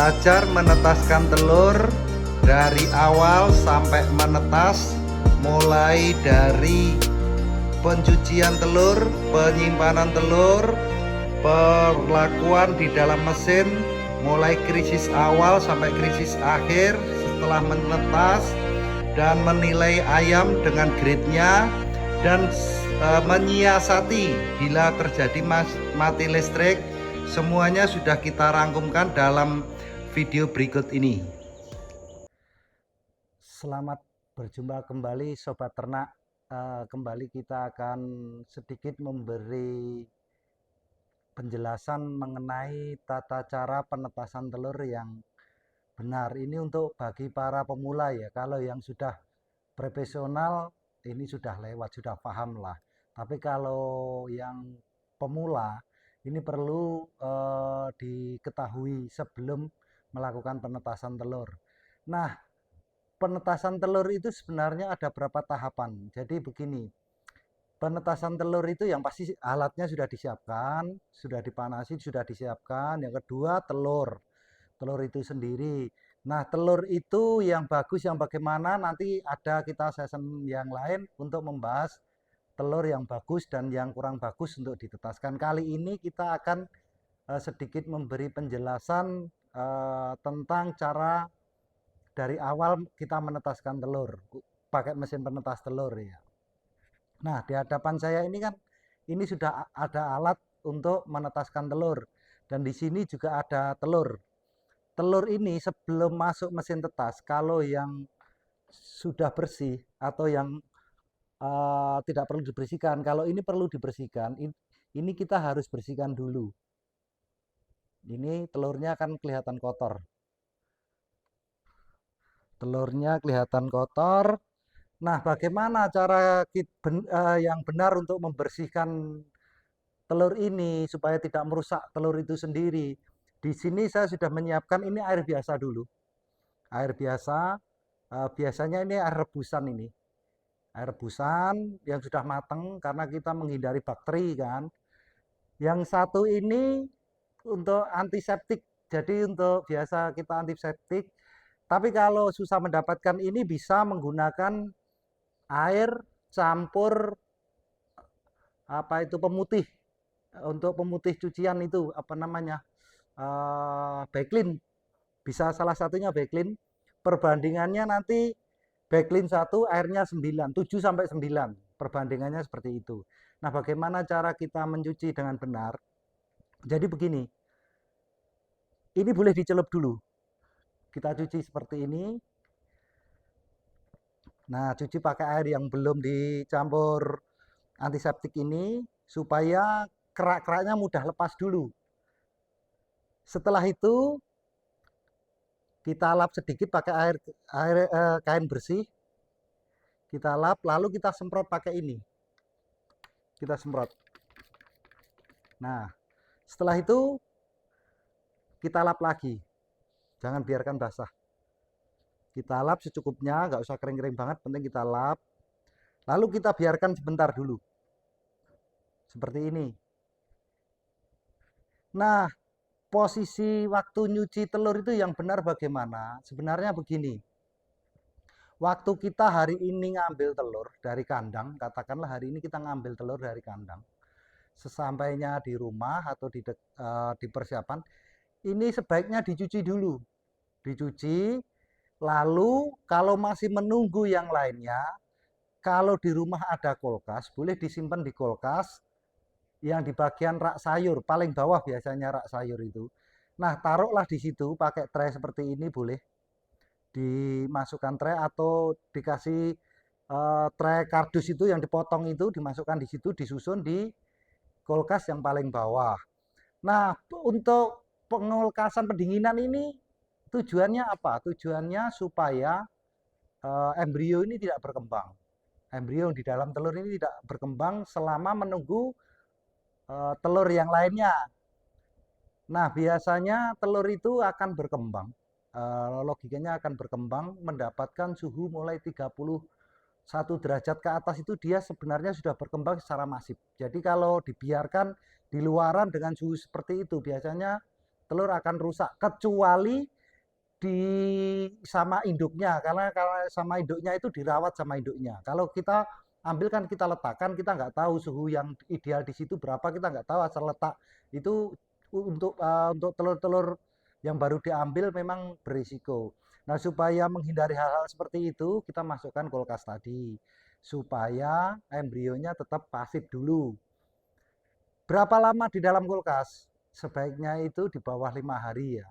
belajar menetaskan telur dari awal sampai menetas, mulai dari pencucian telur, penyimpanan telur, perlakuan di dalam mesin, mulai krisis awal sampai krisis akhir setelah menetas, dan menilai ayam dengan grade-nya, dan menyiasati bila terjadi mati listrik. Semuanya sudah kita rangkumkan dalam video berikut ini. Selamat berjumpa kembali Sobat Ternak. Kembali kita akan sedikit memberi penjelasan mengenai tata cara penetasan telur yang benar. Ini untuk bagi para pemula ya. Kalau yang sudah profesional ini sudah lewat, sudah paham lah. Tapi kalau yang pemula ini perlu diketahui sebelum melakukan penetasan telur. Nah, penetasan telur itu sebenarnya ada berapa tahapan. Jadi begini, penetasan telur itu yang pasti alatnya sudah disiapkan, sudah dipanasi, sudah disiapkan. Yang kedua telur itu sendiri. Nah, telur itu yang bagus yang bagaimana nanti ada kita season yang lain untuk membahas telur yang bagus dan yang kurang bagus untuk ditetaskan. Kali ini kita akan sedikit memberi penjelasan tentang cara dari awal kita menetaskan telur pakai mesin penetas telur ya. Nah, di hadapan saya ini kan ini sudah ada alat untuk menetaskan telur, dan di sini juga ada telur. Telur ini sebelum masuk mesin tetas, kalau yang sudah bersih atau yang tidak perlu dibersihkan, kalau ini perlu dibersihkan, ini kita harus bersihkan dulu. Ini telurnya kan kelihatan kotor. Telurnya kelihatan kotor. Nah, bagaimana cara yang benar untuk membersihkan telur ini supaya tidak merusak telur itu sendiri? Di sini saya sudah menyiapkan ini air biasa dulu. Air biasa, biasanya ini air rebusan ini. Air rebusan yang sudah matang karena kita menghindari bakteri kan. Yang satu ini untuk antiseptik. Jadi untuk biasa kita antiseptik. Tapi kalau susah mendapatkan ini bisa menggunakan air campur apa itu pemutih. Untuk pemutih cucian itu apa namanya? Backlin. Bisa salah satunya backlin. Perbandingannya nanti backlin 1 airnya 9, 7 sampai 9. Perbandingannya seperti itu. Nah, bagaimana cara kita mencuci dengan benar? Jadi begini. Ini boleh dicelup dulu. Kita cuci seperti ini. Nah, cuci pakai air yang belum dicampur antiseptik ini supaya kerak-keraknya mudah lepas dulu. Setelah itu kita lap sedikit pakai kain bersih. Kita lap, lalu kita semprot pakai ini. Kita semprot. Nah, setelah itu kita lap lagi. Jangan biarkan basah. Kita lap secukupnya, nggak usah kering-kering banget, penting kita lap. Lalu kita biarkan sebentar dulu. Seperti ini. Nah, posisi waktu nyuci telur itu yang benar bagaimana? Sebenarnya begini. Waktu kita hari ini ngambil telur dari kandang, katakanlah hari ini kita ngambil telur dari kandang. Sesampainya di rumah atau di persiapan, ini sebaiknya dicuci dulu. Dicuci, lalu kalau masih menunggu yang lainnya, kalau di rumah ada kulkas, boleh disimpan di kulkas yang di bagian rak sayur, paling bawah biasanya rak sayur itu. Nah, taruhlah di situ pakai tray seperti ini, boleh dimasukkan tray atau dikasih tray kardus itu yang dipotong itu, dimasukkan di situ, disusun di kulkas yang paling bawah. Nah, untuk pengulkasan pendinginan ini tujuannya apa? Tujuannya supaya embrio ini tidak berkembang. Embrio di dalam telur ini tidak berkembang selama menunggu telur yang lainnya. Nah, biasanya telur itu akan berkembang. Logikanya akan berkembang mendapatkan suhu mulai 31 derajat ke atas itu dia sebenarnya sudah berkembang secara masif. Jadi kalau dibiarkan di luaran dengan suhu seperti itu biasanya telur akan rusak, kecuali di sama induknya, karena kalau sama induknya itu dirawat sama induknya. Kalau kita ambil kan kita letakkan, kita nggak tahu suhu yang ideal di situ berapa, kita nggak tahu asal letak itu untuk telur-telur yang baru diambil memang berisiko. Nah, supaya menghindari hal-hal seperti itu, kita masukkan kulkas tadi supaya embrionya tetap pasif dulu. Berapa lama di dalam kulkas? Sebaiknya itu di bawah 5 hari ya.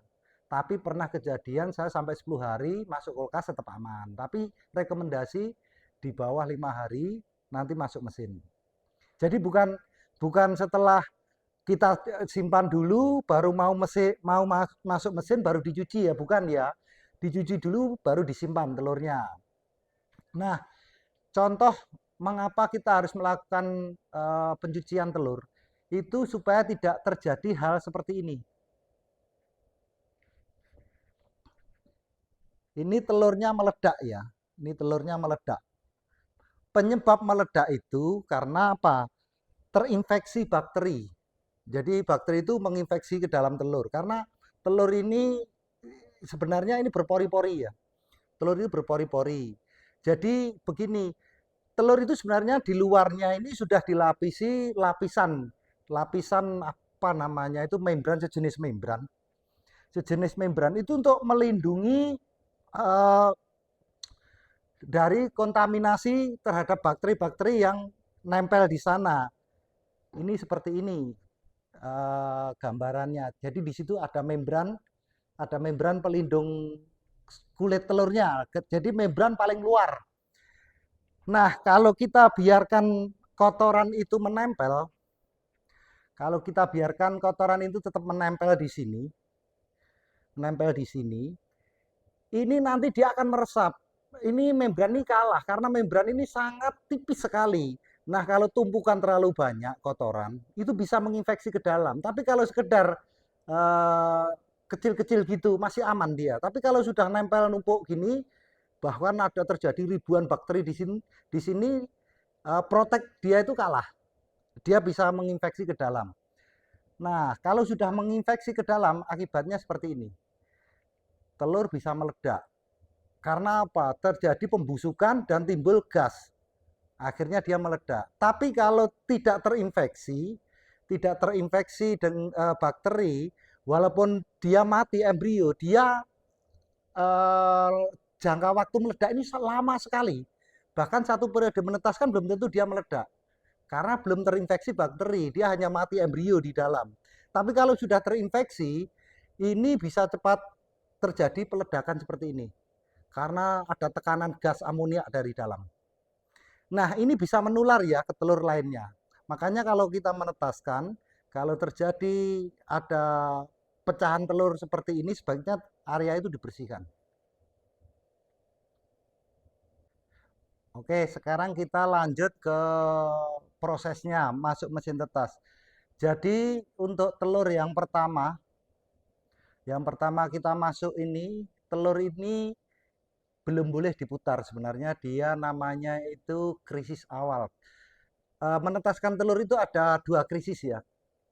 Tapi pernah kejadian saya sampai 10 hari masuk kulkas tetap aman. Tapi rekomendasi di bawah 5 hari nanti masuk mesin. Jadi bukan setelah kita simpan dulu baru masuk mesin baru dicuci ya, bukan ya. Dicuci dulu baru disimpan telurnya. Nah, contoh mengapa kita harus melakukan pencucian telur itu supaya tidak terjadi hal seperti ini. Ini telurnya meledak ya. Ini telurnya meledak. Penyebab meledak itu karena apa? Terinfeksi bakteri. Jadi bakteri itu menginfeksi ke dalam telur. Karena telur ini sebenarnya ini berpori-pori ya. Telur itu berpori-pori. Jadi begini, telur itu sebenarnya di luarnya ini sudah dilapisi lapisan apa namanya itu membran, sejenis membran itu untuk melindungi dari kontaminasi terhadap bakteri-bakteri yang nempel di sana. Ini seperti ini gambarannya. Jadi di situ ada membran pelindung kulit telurnya. Jadi membran paling luar. Nah, kalau kita biarkan kotoran itu menempel, kalau kita biarkan kotoran itu tetap menempel di sini, ini nanti dia akan meresap. Ini membran ini kalah karena membran ini sangat tipis sekali. Nah, kalau tumpukan terlalu banyak kotoran, itu bisa menginfeksi ke dalam. Tapi kalau sekedar kecil-kecil gitu masih aman dia. Tapi kalau sudah nempel numpuk gini, bahkan ada terjadi ribuan bakteri di sini protek dia itu kalah. Dia bisa menginfeksi ke dalam. Nah, kalau sudah menginfeksi ke dalam, akibatnya seperti ini. Telur bisa meledak. Karena apa? Terjadi pembusukan dan timbul gas. Akhirnya dia meledak. Tapi kalau tidak terinfeksi dengan bakteri, walaupun dia mati embrio, dia jangka waktu meledak ini lama sekali. Bahkan satu periode menetaskan belum tentu dia meledak. Karena belum terinfeksi bakteri, dia hanya mati embrio di dalam. Tapi kalau sudah terinfeksi, ini bisa cepat terjadi peledakan seperti ini. Karena ada tekanan gas amoniak dari dalam. Nah, ini bisa menular ya ke telur lainnya. Makanya kalau kita menetaskan, kalau terjadi ada pecahan telur seperti ini, sebaiknya area itu dibersihkan. Oke, sekarang kita lanjut ke prosesnya, masuk mesin tetas. Jadi untuk telur yang pertama kita masuk ini, telur ini belum boleh diputar. Sebenarnya dia namanya itu krisis awal. Menetaskan telur itu ada 2 krisis ya.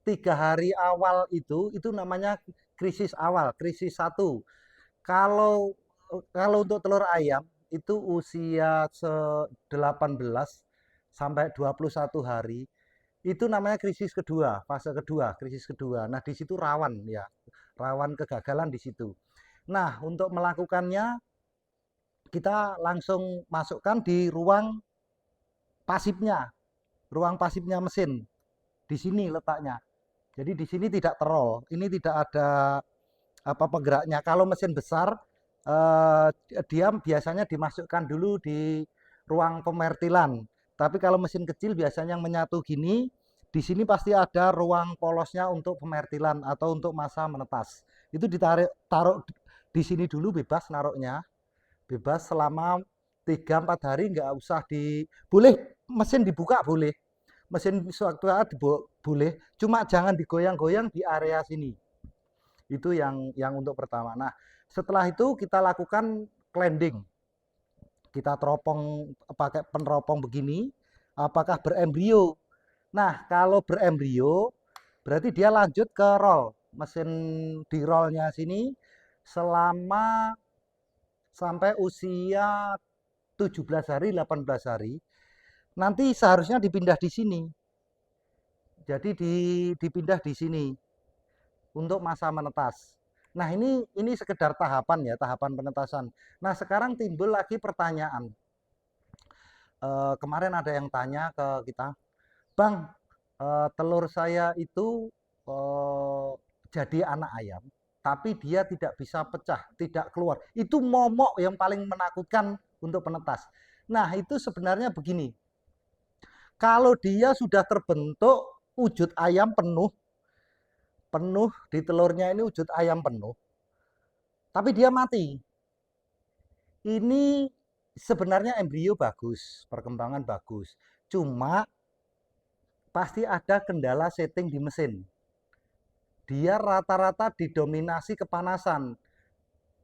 3 hari awal itu namanya krisis awal, krisis 1. Kalau untuk telur ayam itu usia 18 sampai 21 hari itu namanya krisis kedua, fase kedua, krisis kedua. Nah, di situ rawan ya, rawan kegagalan di situ. Nah, untuk melakukannya kita langsung masukkan di ruang pasifnya mesin. Di sini letaknya. Jadi di sini tidak terol, ini tidak ada apa penggeraknya. Kalau mesin besar dia biasanya dimasukkan dulu di ruang pemertilan. Tapi kalau mesin kecil biasanya yang menyatu gini, di sini pasti ada ruang polosnya untuk pemertilan atau untuk masa menetas. Itu taruh di sini dulu bebas naruhnya. Bebas selama 3-4 hari, nggak usah boleh mesin dibuka boleh. Mesin sewaktu boleh, cuma jangan digoyang-goyang di area sini. Itu yang untuk pertama. Nah, setelah itu kita lakukan cleansing. Kita teropong pakai peneropong begini, apakah berembrio. Nah, kalau berembrio berarti dia lanjut ke roll. Mesin di rollnya sini selama sampai usia 17 hari, 18 hari, nanti seharusnya dipindah di sini. Jadi dipindah di sini untuk masa menetas. Nah, ini sekedar tahapan ya, tahapan penetasan. Nah, sekarang timbul lagi pertanyaan. Kemarin ada yang tanya ke kita, Bang, telur saya itu jadi anak ayam, tapi dia tidak bisa pecah, tidak keluar. Itu momok yang paling menakutkan untuk penetas. Nah, itu sebenarnya begini. Kalau dia sudah terbentuk wujud ayam penuh, penuh di telurnya ini wujud ayam penuh, tapi dia mati. Ini sebenarnya embrio bagus, perkembangan bagus. Cuma pasti ada kendala setting di mesin. Dia rata-rata didominasi kepanasan.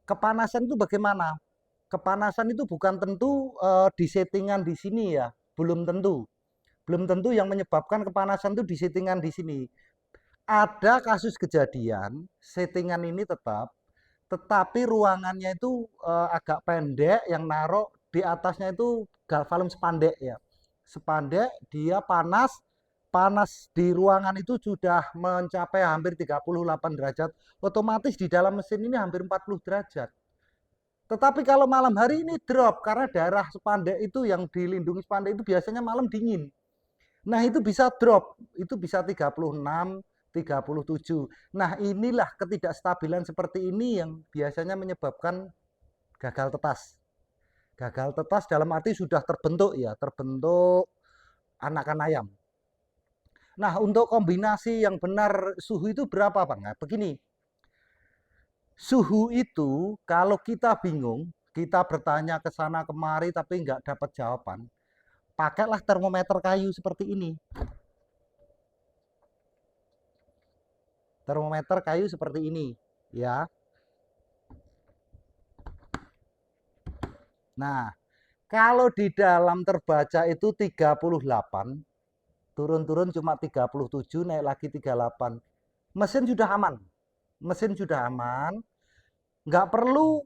Kepanasan itu bagaimana? Kepanasan itu bukan tentu di settingan di sini ya, belum tentu. Belum tentu yang menyebabkan kepanasan itu di settingan di sini. Ada kasus kejadian settingan ini tetap, tetapi ruangannya itu agak pendek, yang naruh di atasnya itu galvalum spandek ya. Spandek, dia panas, panas di ruangan itu sudah mencapai hampir 38 derajat, otomatis di dalam mesin ini hampir 40 derajat. Tetapi kalau malam hari ini drop, karena daerah spandek itu yang dilindungi spandek itu biasanya malam dingin. Nah, itu bisa drop, itu bisa 36, 37. Nah, inilah ketidakstabilan seperti ini yang biasanya menyebabkan gagal tetas. Gagal tetas dalam arti sudah terbentuk ya, terbentuk anakan ayam. Nah, untuk kombinasi yang benar suhu itu berapa, Bang? Nah, begini, suhu itu kalau kita bingung, kita bertanya ke sana kemari tapi nggak dapat jawaban, pakailah termometer kayu seperti ini. Termometer kayu seperti ini, ya. Nah, kalau di dalam terbaca itu 38, turun-turun cuma 37, naik lagi 38. Mesin sudah aman. Mesin sudah aman. Nggak perlu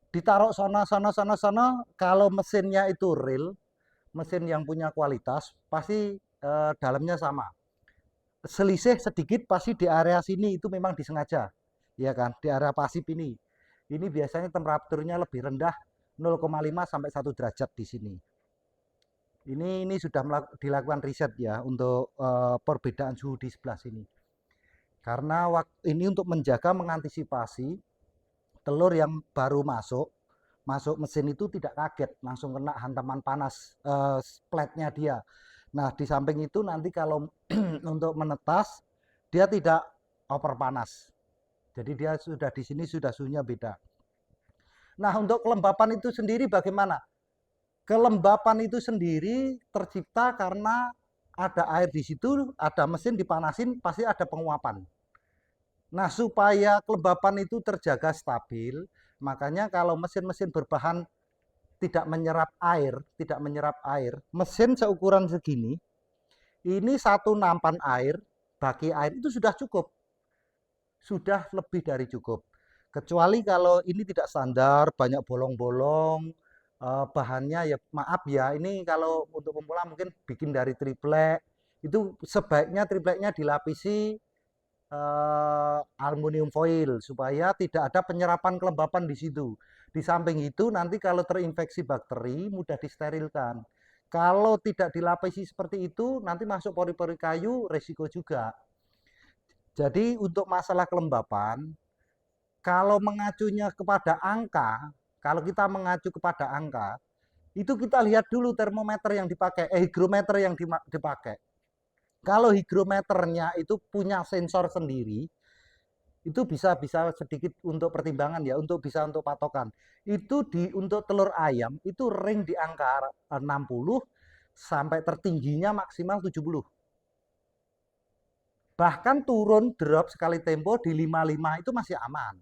ditaruh sana. Kalau mesinnya itu real, mesin yang punya kualitas, pasti dalamnya sama. Selisih sedikit pasti di area sini itu memang disengaja. Ya kan, di area pasif ini. Ini biasanya temperaturnya lebih rendah 0,5 sampai 1 derajat di sini. Ini sudah dilakukan riset ya untuk perbedaan suhu di sebelah sini. Karena ini untuk menjaga mengantisipasi telur yang baru masuk mesin itu tidak kaget langsung kena hantaman panas splatnya dia. Nah, di samping itu nanti kalau untuk menetas dia tidak over panas. Jadi dia sudah di sini sudah suhunya beda. Nah, untuk kelembapan itu sendiri bagaimana? Kelembapan itu sendiri tercipta karena ada air di situ, ada mesin dipanasin, pasti ada penguapan. Nah, supaya kelembapan itu terjaga stabil, makanya kalau mesin-mesin berbahan tidak menyerap air, mesin seukuran segini, ini satu nampan air, baki air itu sudah cukup. Sudah lebih dari cukup. Kecuali kalau ini tidak standar, banyak bolong-bolong, bahannya ya maaf ya, ini kalau untuk pemula mungkin bikin dari triplek, itu sebaiknya tripleknya dilapisi aluminium foil supaya tidak ada penyerapan kelembapan di situ. Di samping itu nanti kalau terinfeksi bakteri mudah disterilkan. Kalau tidak dilapisi seperti itu nanti masuk pori-pori kayu resiko juga. Jadi untuk masalah kelembapan, kalau mengacunya kepada angka, kalau kita mengacu kepada angka, itu kita lihat dulu termometer yang dipakai, hygrometer yang dipakai. Kalau hygrometernya itu punya sensor sendiri, itu bisa sedikit untuk pertimbangan ya, untuk patokan. Itu untuk telur ayam itu ring di angka 60 sampai tertingginya maksimal 70. Bahkan turun drop sekali tempo di 55 itu masih aman.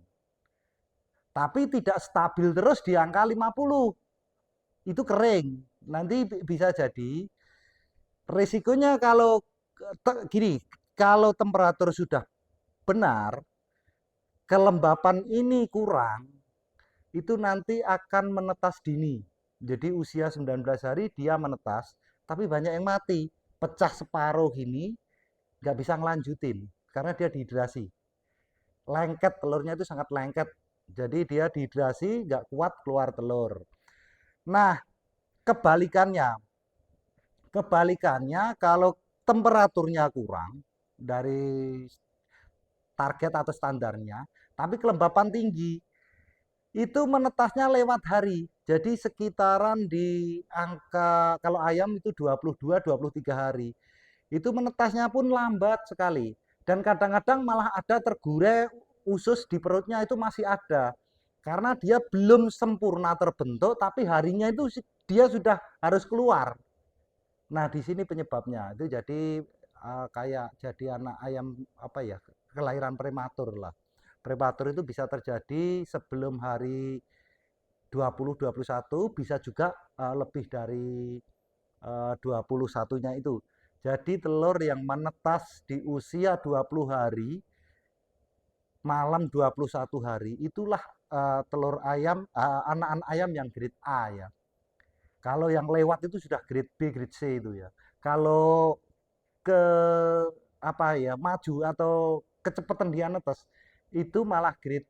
Tapi tidak stabil terus di angka 50. Itu kering. Nanti bisa jadi risikonya kalau gini, kalau temperatur sudah benar, kelembapan ini kurang, itu nanti akan menetas dini. Jadi usia 19 hari dia menetas, tapi banyak yang mati, pecah separuh ini, nggak bisa ngelanjutin karena dia dehidrasi. Lengket, telurnya itu sangat lengket. Jadi dia dehidrasi, nggak kuat keluar telur. Nah, kebalikannya, kalau temperaturnya kurang dari target atau standarnya, tapi kelembapan tinggi, itu menetasnya lewat hari. Jadi sekitaran di angka, kalau ayam itu 22-23 hari. Itu menetasnya pun lambat sekali. Dan kadang-kadang malah ada tergurai usus di perutnya itu masih ada. Karena dia belum sempurna terbentuk, tapi harinya itu dia sudah harus keluar. Nah, di sini penyebabnya. Itu jadi kayak jadi anak ayam apa ya, kelahiran prematur lah. Prematur itu bisa terjadi sebelum hari 20-21, bisa juga lebih dari 21-nya itu. Jadi telur yang menetas di usia 20 hari, malam 21 hari, itulah telur ayam, anak-anak ayam yang grade A ya. Kalau yang lewat itu sudah grade B, grade C itu ya. Kalau ke apa ya, maju atau kecepatan dia netes, itu malah grade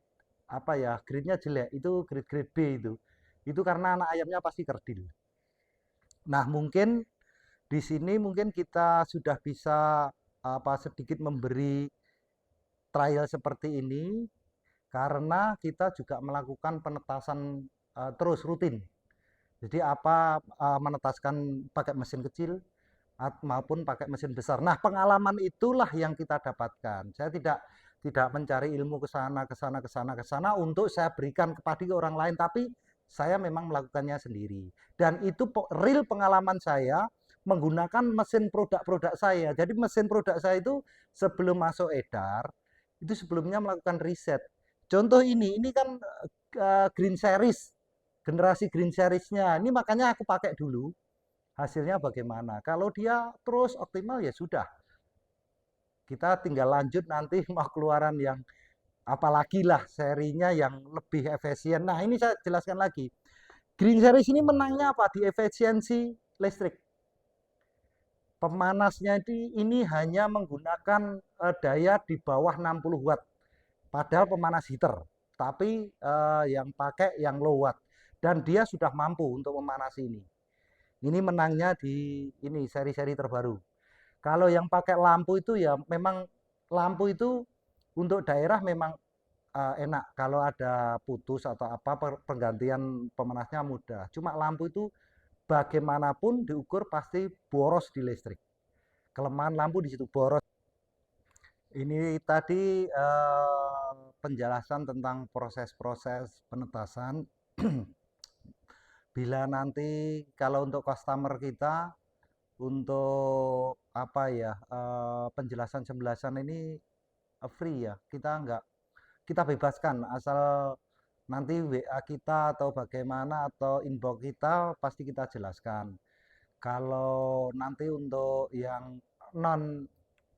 apa ya, grade-nya jelek, itu grade-grade B itu. Itu karena anak ayamnya pasti kerdil. Nah, mungkin di sini mungkin kita sudah bisa apa sedikit memberi trial seperti ini karena kita juga melakukan penetasan terus rutin. Jadi apa menetaskan pakai mesin kecil maupun pakai mesin besar. Nah, pengalaman itulah yang kita dapatkan. Saya tidak mencari ilmu ke sana ke sana untuk saya berikan kepada orang lain, tapi saya memang melakukannya sendiri. Dan itu real pengalaman saya menggunakan mesin produk-produk saya. Jadi mesin produk saya itu sebelum masuk edar, itu sebelumnya melakukan riset. Contoh ini kan Green Series, generasi Green Series-nya. Ini makanya aku pakai dulu. Hasilnya bagaimana? Kalau dia terus optimal ya sudah. Kita tinggal lanjut nanti mau keluaran yang apalagi lah serinya yang lebih efisien. Nah, ini saya jelaskan lagi. Green Series ini menangnya apa? Di efisiensi listrik. Pemanasnya ini hanya menggunakan daya di bawah 60 watt. Padahal pemanas heater, tapi yang pakai yang low watt. Dan dia sudah mampu untuk memanasi ini. Ini menangnya di ini seri-seri terbaru. Kalau yang pakai lampu itu ya memang lampu itu untuk daerah memang enak. Kalau ada putus atau apa penggantian pemanasnya mudah. Cuma lampu itu bagaimanapun diukur pasti boros di listrik. Kelemahan lampu di situ boros. Ini tadi penjelasan tentang proses-proses penetasan. Bila nanti kalau untuk customer kita untuk apa ya penjelasan-penjelasan ini free ya, kita bebaskan asal nanti WA kita atau bagaimana atau inbox kita pasti kita jelaskan. Kalau nanti untuk yang non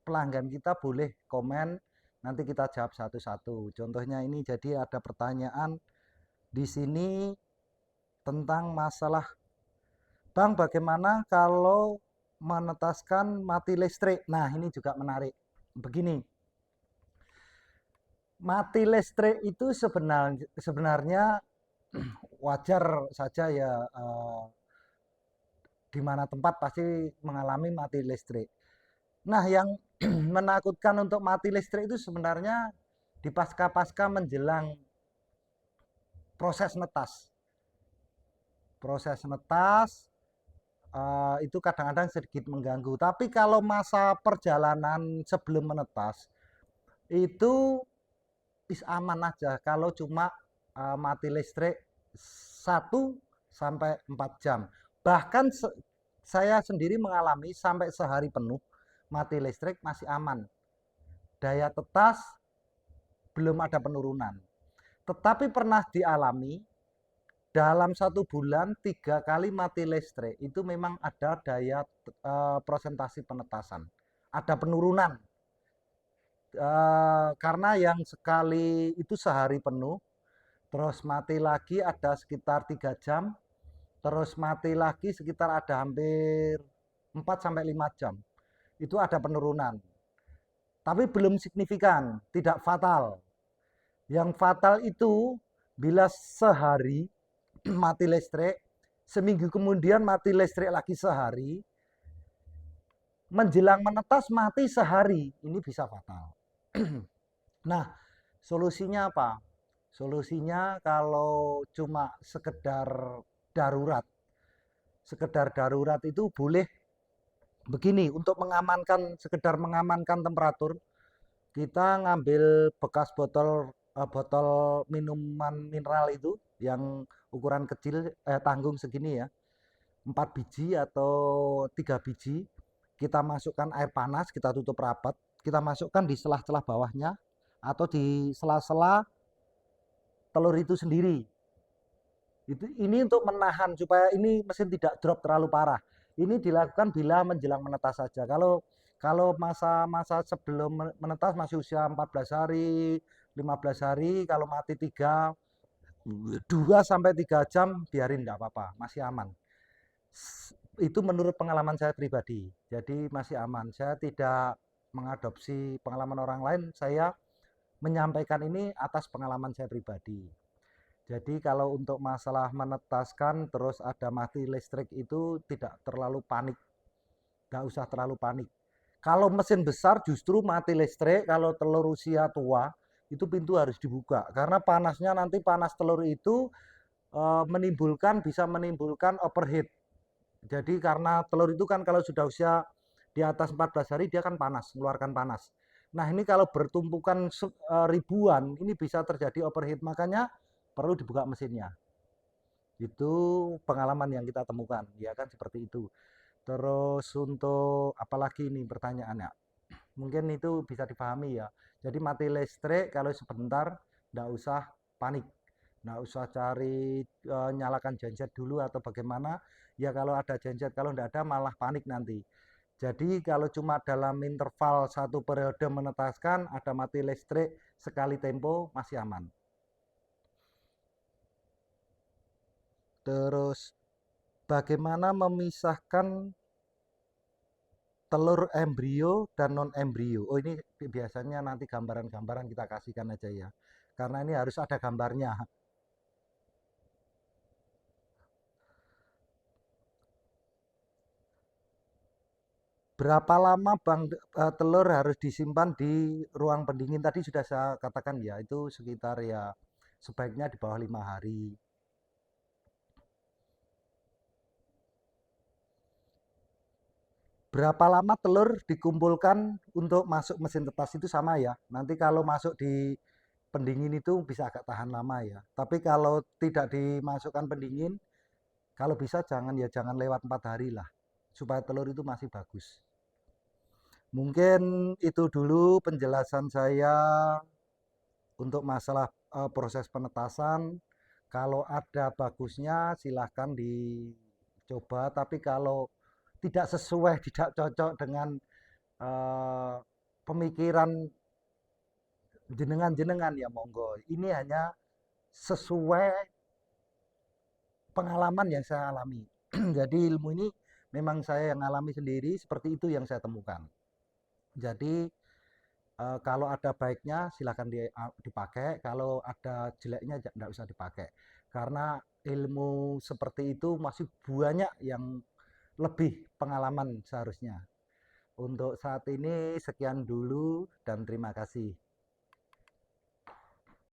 pelanggan kita boleh komen, nanti kita jawab satu-satu. Contohnya ini jadi ada pertanyaan di sini tentang masalah, Bang, bagaimana kalau menetaskan mati listrik? Nah, ini juga menarik. Begini, mati listrik itu sebenarnya wajar saja ya, di mana tempat pasti mengalami mati listrik. Nah, yang menakutkan untuk mati listrik itu sebenarnya di pasca-pasca menjelang proses netas. Proses netas itu kadang-kadang sedikit mengganggu. Tapi kalau masa perjalanan sebelum menetas itu aman aja. Kalau cuma mati listrik 1 sampai 4 jam. Bahkan saya sendiri mengalami sampai sehari penuh mati listrik masih aman. Daya tetas belum ada penurunan. Tetapi pernah dialami dalam 1 bulan 3 kali mati listrik itu memang ada daya prosentasi penetasan, ada penurunan. Karena yang sekali itu sehari penuh, terus mati lagi ada sekitar 3 jam, terus mati lagi sekitar ada hampir 4 sampai 5 jam. Itu ada penurunan. Tapi belum signifikan, tidak fatal. Yang fatal itu bila sehari mati listrik, seminggu kemudian mati listrik lagi sehari, menjelang menetas mati sehari, ini bisa fatal. Nah, solusinya apa? Solusinya kalau cuma darurat, sekedar darurat itu boleh begini, untuk sekedar mengamankan temperatur, kita ngambil bekas botol minuman mineral itu yang ukuran kecil, tanggung segini ya, 4 biji atau 3 biji, kita masukkan air panas, kita tutup rapat, kita masukkan di celah-celah bawahnya atau di sela-sela telur itu sendiri. Ini untuk menahan supaya ini mesin tidak drop terlalu parah. Ini dilakukan bila menjelang menetas saja. Kalau masa-masa sebelum menetas masih usia 14 hari, 15 hari, kalau mati 2 sampai 3 jam biarin enggak apa-apa, masih aman. Itu menurut pengalaman saya pribadi. Jadi masih aman. Saya tidak mengadopsi pengalaman orang lain, saya menyampaikan ini atas pengalaman saya pribadi. Jadi kalau untuk masalah menetaskan terus ada mati listrik itu tidak terlalu panik. Nggak usah terlalu panik. Kalau mesin besar justru mati listrik, kalau telur usia tua itu pintu harus dibuka. Karena panasnya nanti panas telur itu bisa menimbulkan overheat. Jadi karena telur itu kan kalau sudah usia di atas 14 hari dia kan panas, mengeluarkan panas. Nah ini kalau bertumpukan ribuan ini bisa terjadi overheat, makanya perlu dibuka mesinnya. Itu pengalaman yang kita temukan, ya kan seperti itu. Terus untuk apalagi ini pertanyaannya, mungkin itu bisa dipahami ya. Jadi mati listrik kalau sebentar, nggak usah panik, nggak usah cari nyalakan genset dulu atau bagaimana. Ya kalau ada genset, kalau nggak ada malah panik nanti. Jadi kalau cuma dalam interval satu periode menetaskan, ada mati listrik sekali tempo masih aman. Terus bagaimana memisahkan telur embrio dan non embrio? Oh ini biasanya nanti gambaran-gambaran kita kasihkan aja ya. Karena ini harus ada gambarnya. Berapa lama telur harus disimpan di ruang pendingin? Tadi sudah saya katakan ya, itu sekitar ya sebaiknya di bawah 5 hari. Berapa lama telur dikumpulkan untuk masuk mesin tetas itu sama ya. Nanti kalau masuk di pendingin itu bisa agak tahan lama ya. Tapi kalau tidak dimasukkan pendingin, kalau bisa jangan lewat 4 hari lah. Supaya telur itu masih bagus. Mungkin itu dulu penjelasan saya untuk masalah proses penetasan. Kalau ada bagusnya silahkan dicoba. Tapi kalau tidak sesuai, tidak cocok dengan pemikiran jenengan-jenengan ya monggo. Ini hanya sesuai pengalaman yang saya alami. Jadi ilmu ini memang saya yang alami sendiri, seperti itu yang saya temukan. Jadi kalau ada baiknya silahkan dipakai, kalau ada jeleknya tidak usah dipakai. Karena ilmu seperti itu masih banyak yang lebih pengalaman seharusnya. Untuk saat ini sekian dulu dan terima kasih.